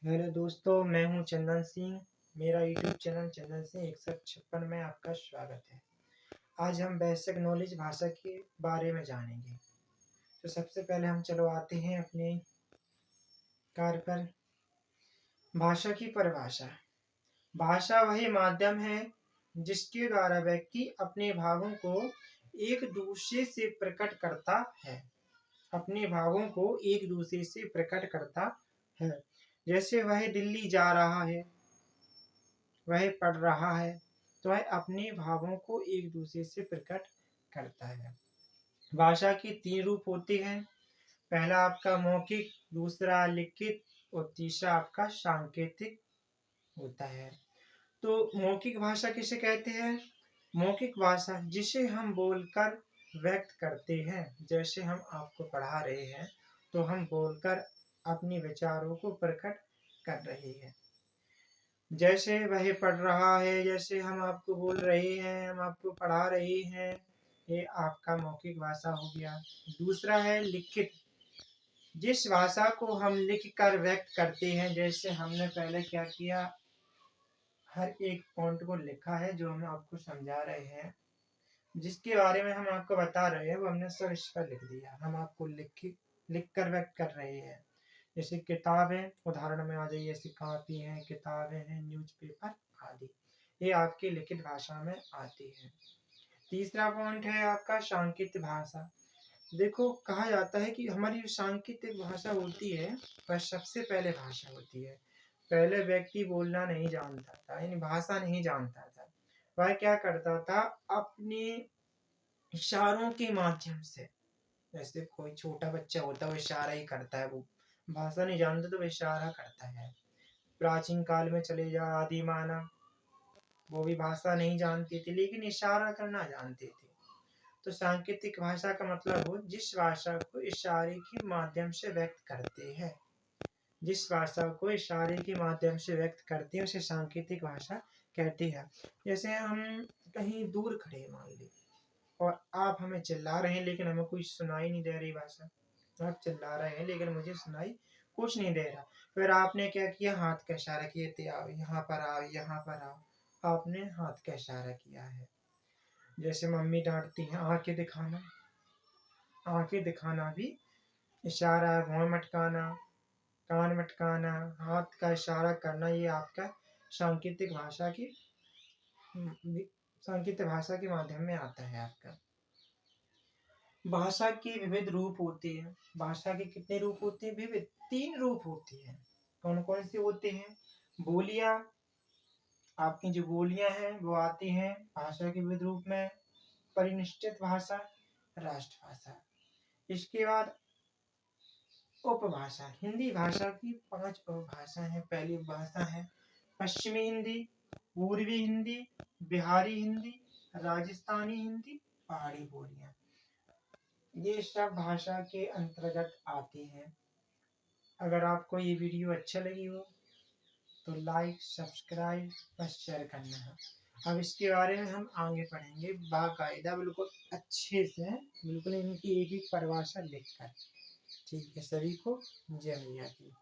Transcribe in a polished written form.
Hello दोस्तों, मैं हूं चंदन सिंह। मेरा यूट्यूब चैनल चंदन सिंह 156 में आपका स्वागत है। आज हम बेसिक नॉलेज भाषा के बारे में जानेंगे। तो सबसे पहले हम चलो आते हैं अपने कार्य पर। भाषा की परिभाषा। भाषा वही माध्यम है जिसके द्वारा व्यक्ति अपने भावों को एक दूसरे से प्रकट करता है। अपने भावों को एक दूसरे से प्रकट करता है। जैसे वह दिल्ली जा रहा है, वह पढ़ रहा है, तो वह अपने भावों को एक दूसरे से प्रकट करता है। भाषा के 3 रूप होते हैं। पहला आपका मौखिक, दूसरा लिखित और तीसरा आपका सांकेतिक होता है। तो मौखिक भाषा किसे कहते हैं? मौखिक भाषा जिसे हम बोलकर व्यक्त करते हैं। जैसे हम आपको पढ़ा रहे हैं तो हम बोलकर अपने विचारों को प्रकट कर रहे हैं। जैसे वह पढ़ रहा है, जैसे हम आपको बोल रहे हैं, हम आपको पढ़ा रहे हैं, ये आपका मौखिक भाषा हो गया। दूसरा है लिखित, जिस भाषा को हम लिख कर व्यक्त करते हैं। जैसे हमने पहले क्या किया, हर एक पॉइंट को लिखा है जो हम आपको समझा रहे हैं, जिसके बारे में हम आपको बता रहे हैं, वो हमने सब इस पर लिख दिया। हम आपको लिख कर व्यक्त कर रहे हैं। जैसे किताबें, उदाहरण में आ जाइए, जैसे कापी हैं, किताबें हैं, न्यूज़पेपर आदि, ये आपकी लिखित भाषा में आती है। तीसरा पॉइंट है आपका सांकेतिक भाषा। देखो, कहा जाता है कि हमारी जो सांकेतिक भाषा होती है वह सबसे पहले भाषा होती है। पहले व्यक्ति बोलना नहीं जानता था, यानी भाषा नहीं जानता था। वह क्या करता था, अपने इशारों के माध्यम से, जैसे कोई छोटा बच्चा होता है वो इशारा ही करता है, वो भाषा नहीं जानता तो वो इशारा करता है। प्राचीन काल में चले जाओ, आदि मानव, वो भी भाषा नहीं जानते थे लेकिन इशारा करना जानते थे। तो सांकेतिक भाषा का मतलब हो जिस भाषा को इशारे के माध्यम से व्यक्त करते हैं। जिस भाषा को इशारे के माध्यम से व्यक्त करते हैं उसे सांकेतिक भाषा कहते हैं। जैसे हम कहीं दूर खड़े हैं मान ली, और आप हमें चिल्ला रहे हैं लेकिन हमें कोई सुनाई नहीं दे रही भाषा। आप चिल्ला रहे हैं लेकिन मुझे सुनाई कुछ नहीं दे रहा। फिर आपने क्या किया, हाथ का इशारा किए थे, आओ यहाँ पर आओ, यहाँ पर आओ। आपने हाथ का इशारा किया है। जैसे मम्मी डांटती हैं, आंखें दिखाना, आंखें दिखाना भी इशारा है। भौं मटकाना, कान मटकाना, हाथ का इशारा करना, ये आपका सांकेतिक भाषा की सांकेतिक भाषा के माध्यम में आता है आपका। भाषा के विविध रूप होते हैं। भाषा के कितने रूप होते हैं? विविध 3 रूप होते हैं। कौन कौन से होते हैं? बोलियां, आपकी जो बोलियां हैं वो आती हैं भाषा के विविध रूप में। परिनिष्ठित भाषा, राष्ट्रभाषा। इसके बाद उपभाषा। हिंदी भाषा की 5 उपभाषा हैं। पहली उपभाषा है पश्चिमी हिंदी, पूर्वी हिंदी, बिहारी हिंदी, राजस्थानी हिंदी, पहाड़ी बोलियां। ये सब भाषा के अंतर्गत आती हैं। अगर आपको ये वीडियो अच्छा लगी हो तो लाइक, सब्सक्राइब और शेयर करना है। अब इसके बारे में हम आगे पढ़ेंगे बाकायदा, बिल्कुल अच्छे से, बिल्कुल इनकी एक एक परिभाषा लिखकर। ठीक है, सभी को जय मैया की।